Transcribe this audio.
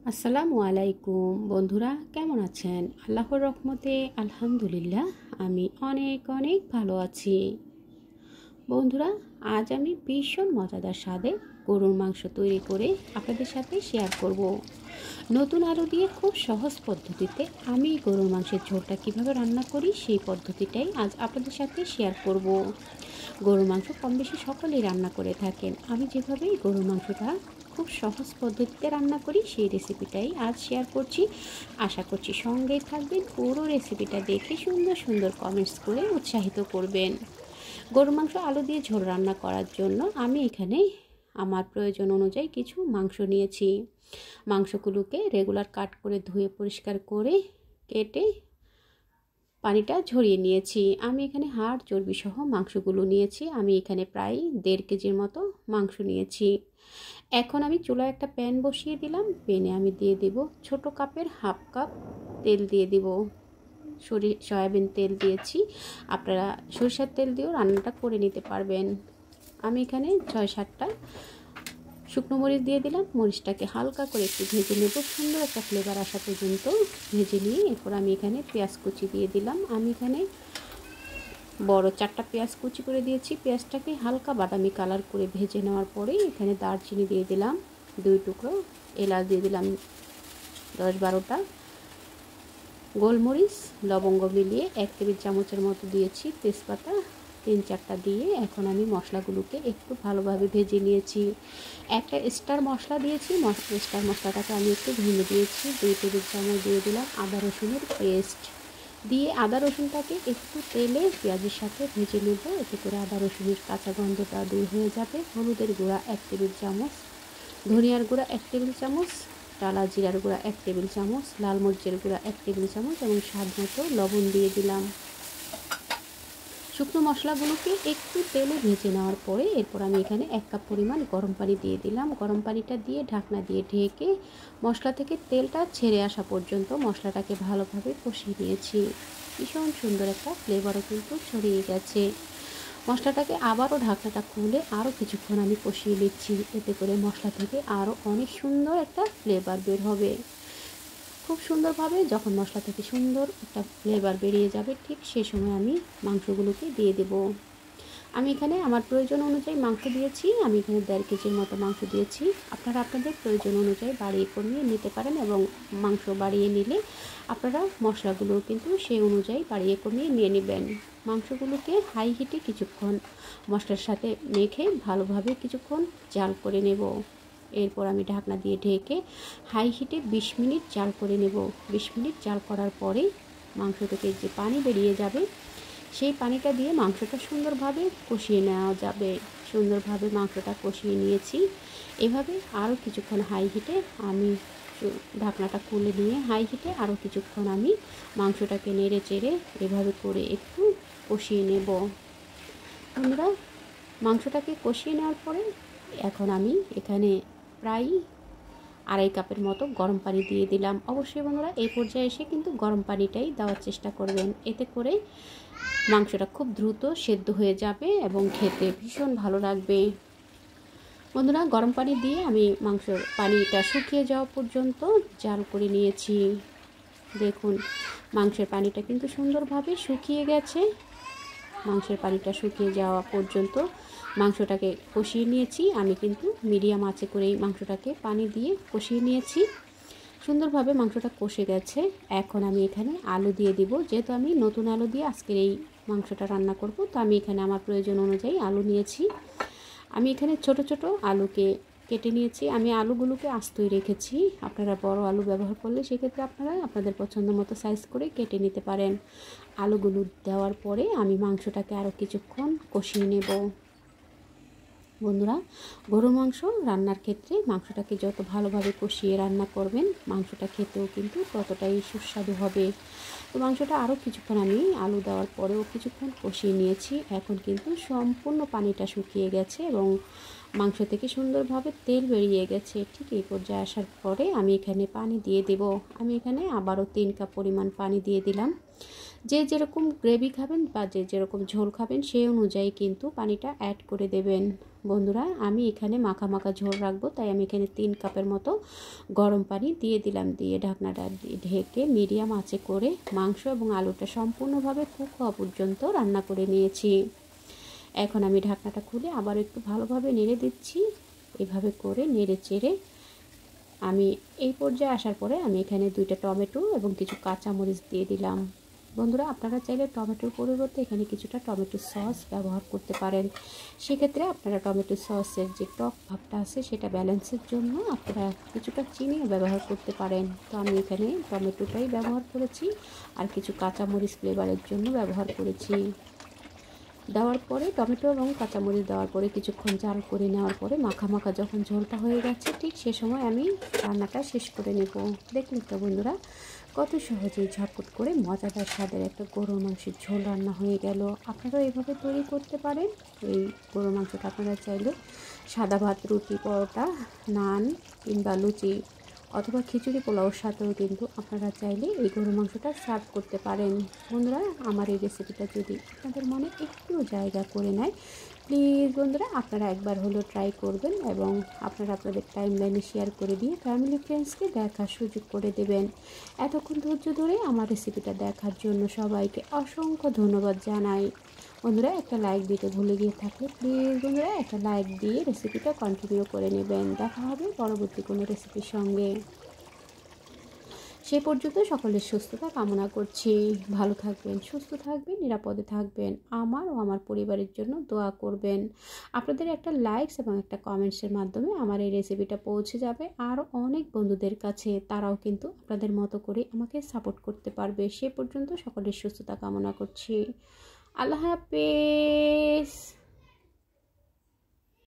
আসসালামু আলাইকুম বন্ধুরা, কেমন আছেন? আল্লাহর রহমতে আলহামদুলিল্লাহ আমি অনেক অনেক ভালো আছি। বন্ধুরা, আজ আমি ভীষণ মজাদার স্বাদে গরুর মাংস তৈরি করে আপনাদের সাথে শেয়ার করব। নতুন আলু দিয়ে খুব সহজ পদ্ধতিতে আমি গরুর মাংসের ঝোলটা কিভাবে রান্না করি সেই পদ্ধতিটাই আজ আপনাদের সাথে শেয়ার করব। গরুর মাংস কম বেশি সকলেই রান্না করে থাকেন। আমি যেভাবে গরুর মাংসটা খুব সহজ পদ্ধতিতে রান্না করি সেই রেসিপিটাই আজ শেয়ার করছি। আশা করছি সঙ্গেই থাকবেন, পুরো রেসিপিটা দেখে সুন্দর সুন্দর কমেন্টস করে উৎসাহিত করবেন। গরুর মাংস আলু দিয়ে ঝোল রান্না করার জন্য আমি এখানে আমার প্রয়োজন অনুযায়ী কিছু মাংস নিয়েছি। মাংসগুলোকে রেগুলার কাট করে ধুয়ে পরিষ্কার করে কেটে পানিটা ঝরিয়ে নিয়েছি। আমি এখানে হাড় চর্বি সহ মাংসগুলো নিয়েছি। আমি এখানে প্রায় 1.5 কেজির মতো মাংস নিয়েছি। এখন আমি চুলায় একটা প্যান বসিয়ে দিলাম। প্যানে আমি দিয়ে দেব ছোট কাপের হাফ কাপ তেল দিয়ে দেব। সয়াবিন তেল দিয়েছি, আপনারা সরিষার তেল দিয়েও রান্নাটা করে নিতে পারবেন। আমি এখানে 6-7টা শুকনো মরিচ দিয়ে দিলাম। মরিচটাকে হালকা করে একটু ভেজে নেব, সুন্দর একটা ফ্লেভার আসা পর্যন্ত ভেজে নিয়ে এরপর আমি এখানে পেঁয়াজ কুচি দিয়ে দিলাম। আমি এখানে বড় 4টা পেঁয়াজ কুচি করে দিয়েছি। পেঁয়াজটাকে হালকা বাদামি কালার করে ভেজে নেওয়ার পরে এখানে দারচিনি দিয়ে দিলাম 2 টুকরো, এলাচ দিয়ে দিলাম 10-12টা, গোলমরিচ লবঙ্গ মিলিয়ে 1 টেবিল চামচের মতো দিয়েছি, তেজপাতা 3-4টা দিয়ে এখন আমি মশলাগুলোকে একটু ভালোভাবে ভেজে নিয়েছি। একটা স্টার মশলা দিয়েছি, স্টার মশলাটাকে আমি একটু ভেঙে দিয়েছি। 2 টেবিল চামচ দিয়ে দিলাম আদা রসুনের পেস্ট দিয়ে আদা রসুনটাকে একটু তেলে পেঁয়াজের সাথে ভেজে নেব, এতে করে আদা রসুনের কাঁচা গন্ধটা দূর হয়ে যাবে। হলুদের গুঁড়া 1 টেবিল চামচ, ধনিয়ার গুঁড়া 1 টেবিল চামচ, টালা জিরার গুঁড়া 1 টেবিল চামচ, লাল মরিচের গুঁড়া 1 টেবিল চামচ এবং স্বাদ মতো লবণ দিয়ে দিলাম। শুকনো মশলাগুলোকে একটু তেলে ভেজে নেওয়ার পরে এরপর আমি এখানে 1 কাপ পরিমাণ গরম পানি দিয়ে দিলাম। গরম পানিটা দিয়ে ঢাকনা দিয়ে ঢেকে মশলা থেকে তেলটা ছেড়ে আসা পর্যন্ত মশলাটাকে ভালোভাবে কষিয়ে নিয়েছি। ভীষণ সুন্দর একটা ফ্লেভারও কিন্তু ছড়িয়ে গেছে। মশলাটাকে আবারও ঢাকনাটা খুলে আরও কিছুক্ষণ আমি কষিয়ে নিচ্ছি, এতে করে মশলা থেকে আরও অনেক সুন্দর একটা ফ্লেভার বের হবে। খুব সুন্দরভাবে যখন মশলা থেকে সুন্দর একটা ফ্লেভার বেরিয়ে যাবে ঠিক সেই সময় আমি মাংসগুলোকে দিয়ে দেব। আমি এখানে আমার প্রয়োজন অনুযায়ী মাংস দিয়েছি। আমি এখানে 1.5 কেজির মতো মাংস দিয়েছি। আপনারা আপনাদের প্রয়োজন অনুযায়ী বাড়িয়ে কমিয়ে নিতে পারেন এবং মাংস বাড়িয়ে নিলে আপনারা মশলাগুলো কিন্তু সেই অনুযায়ী বাড়িয়ে কমিয়ে নিয়ে নেবেন। মাংসগুলোকে হাই হিটে কিছুক্ষণ মশলার সাথে মেখে ভালোভাবে কিছুক্ষণ জাল করে নেব। এরপর আমি ঢাকনা দিয়ে ঢেকে হাই হিটে 20 মিনিট জাল করে নেব। 20 মিনিট জাল করার পরে মাংস থেকে যে পানি বেরিয়ে যাবে সেই পানিটা দিয়ে মাংসটা সুন্দরভাবে কষিয়ে নেওয়া যাবে। সুন্দরভাবে মাংসটা কষিয়ে নিয়েছি। এভাবে আরও কিছুক্ষণ হাই হিটে আমি ঢাকনাটা খুলে নিয়ে হাই হিটে আরও কিছুক্ষণ আমি মাংসটাকে নেড়ে চেড়ে এভাবে করে একটু কষিয়ে নেব। আমরা মাংসটাকে কষিয়ে নেওয়ার পরে এখন আমি এখানে প্রায় 2.5 কাপের মতো গরম পানি দিয়ে দিলাম। অবশ্যই বন্ধুরা এই পর্যায়ে এসে কিন্তু গরম পানিটাই দেওয়ার চেষ্টা করবেন, এতে করে মাংসটা খুব দ্রুত সেদ্ধ হয়ে যাবে এবং খেতে ভীষণ ভালো লাগবে। বন্ধুরা, গরম পানি দিয়ে আমি মাংসের পানিটা শুকিয়ে যাওয়া পর্যন্ত জাল করে নিয়েছি। দেখুন মাংসের পানিটা কিন্তু সুন্দরভাবে শুকিয়ে গেছে। মাংসের পানিটা শুকিয়ে যাওয়া পর্যন্ত মাংসটাকে কষিয়ে নিয়েছি। আমি কিন্তু মিডিয়াম আঁচে করেই মাংসটাকে পানি দিয়ে কষিয়ে নিয়েছি। সুন্দরভাবে মাংসটা কষে গেছে। এখন আমি এখানে আলু দিয়ে দিব। যেহেতু আমি নতুন আলু দিয়ে আজকের এই মাংসটা রান্না করব, তো আমি এখানে আমার প্রয়োজন অনুযায়ী আলু নিয়েছি। আমি এখানে ছোট ছোট আলুকে কেটে নিয়েছি। আমি আলুগুলোকে আস্তই রেখেছি। আপনারা বড় আলু ব্যবহার করলে সেক্ষেত্রে আপনারা আপনাদের পছন্দ মতো সাইজ করে কেটে নিতে পারেন। আলুগুলো দেওয়ার পরে আমি মাংসটাকে আরও কিছুক্ষণ কষিয়ে নেব। বন্ধুরা, গরুর মাংস রান্নার ক্ষেত্রে মাংসটাকে যত ভালোভাবে কষিয়ে রান্না করবেন মাংসটা খেতেও কিন্তু ততটাই সুস্বাদু হবে। তো মাংসটা আরও কিছুক্ষণ আমি আলু দেওয়ার পরেও কিছুক্ষণ কষিয়ে নিয়েছি। এখন কিন্তু সম্পূর্ণ পানিটা শুকিয়ে গেছে এবং মাংস থেকে সুন্দরভাবে তেল বেরিয়ে গেছে। ঠিক এই পর্যায়ে আসার পরে আমি এখানে পানি দিয়ে দেব। আমি এখানে আবারও 3 কাপ পরিমাণ পানি দিয়ে দিলাম। যে যেরকম গ্রেভি খাবেন বা যে যেরকম ঝোল খাবেন সেই অনুযায়ী কিন্তু পানিটা অ্যাড করে দেবেন। বন্ধুরা আমি এখানে মাখা মাখা ঝোল রাখবো, তাই আমি এখানে 3 কাপের মতো গরম পানি দিয়ে দিলাম। দিয়ে ঢাকনাটা ঢেকে মিডিয়াম আঁচে করে মাংস এবং আলুটা সম্পূর্ণভাবে কুক হওয়া পর্যন্ত রান্না করে নিয়েছি। এখন আমি ঢাকনাটা খুলে আবার একটু ভালোভাবে নেড়ে দিচ্ছি। এভাবে করে নেড়ে চেড়ে আমি এই পর্যায়ে আসার পরে আমি এখানে 2টা টমেটো এবং কিছু কাঁচামরিচ দিয়ে দিলাম। বন্ধুরা আপনারা চাইলে টমেটোর পরিবর্তে এখানে কিছুটা টমেটো সস ব্যবহার করতে পারেন। সেক্ষেত্রে আপনারা টমেটো সসের যে টক ভাবটা আছে সেটা ব্যালেন্সের জন্য আপনারা কিছুটা চিনিও ব্যবহার করতে পারেন। তো আমি এখানে টমেটোটাই ব্যবহার করেছি আর কিছু কাঁচামরিচ ফ্লেভারের জন্য ব্যবহার করেছি। দেওয়ার পরে টমেটো এবং কাঁচামরিচ দেওয়ার পরে কিছুক্ষণ জাল করে নেওয়ার পরে মাখা মাখা যখন ঝোলটা হয়ে গেছে ঠিক সে সময় আমি রান্নাটা শেষ করে নেব। দেখুন তো বন্ধুরা কত সহজেই ঝটপট করে মজাদার স্বাদের একটা গরুর মাংসের ঝোল রান্না হয়ে গেল। আপনারাও এইভাবে তৈরি করতে পারেন। এই গরুর মাংসটা আপনারা চাইলে সাদা ভাত, রুটি, পরোটা, নান কিংবা লুচি অথবা খিচুড়ি পোলাওর সাথেও কিন্তু আপনারা চাইলে এই গরুর মাংসটা সার্ভ করতে পারেন। বন্ধুরা আমার এই রেসিপিটা যদি আপনাদের মনে একটুও জায়গা করে নেয়, প্লিজ বন্ধুরা আপনারা একবার হলেও ট্রাই করবেন এবং আপনারা আপনাদের টাইমলাইনে শেয়ার করে দিয়ে ফ্যামিলি ফ্রেন্ডসকে দেখার সুযোগ করে দেবেন। এতক্ষণ ধৈর্য ধরে আমার রেসিপিটা দেখার জন্য সবাইকে অসংখ্য ধন্যবাদ জানাই। বন্ধুরা একটা লাইক দিতে ভুলে গিয়ে থাকলে প্লিজ বন্ধুরা একটা লাইক দিয়ে রেসিপিটা কন্টিনিউ করে নেবেন। দেখা হবে পরবর্তী কোনো রেসিপির সঙ্গে। সে পর্যন্ত সকলের সুস্থতা কামনা করছি। ভালো থাকবেন, সুস্থ থাকবেন, নিরাপদে থাকবেন। আমার ও আমার পরিবারের জন্য দোয়া করবেন। আপনাদের একটা লাইকস এবং একটা কমেন্টসের মাধ্যমে আমার এই রেসিপিটা পৌঁছে যাবে আরও অনেক বন্ধুদের কাছে। তারাও কিন্তু আপনাদের মতো করে আমাকে সাপোর্ট করতে পারবে। সে পর্যন্ত সকলের সুস্থতা কামনা করছি। আল্লাহ হাফেজ।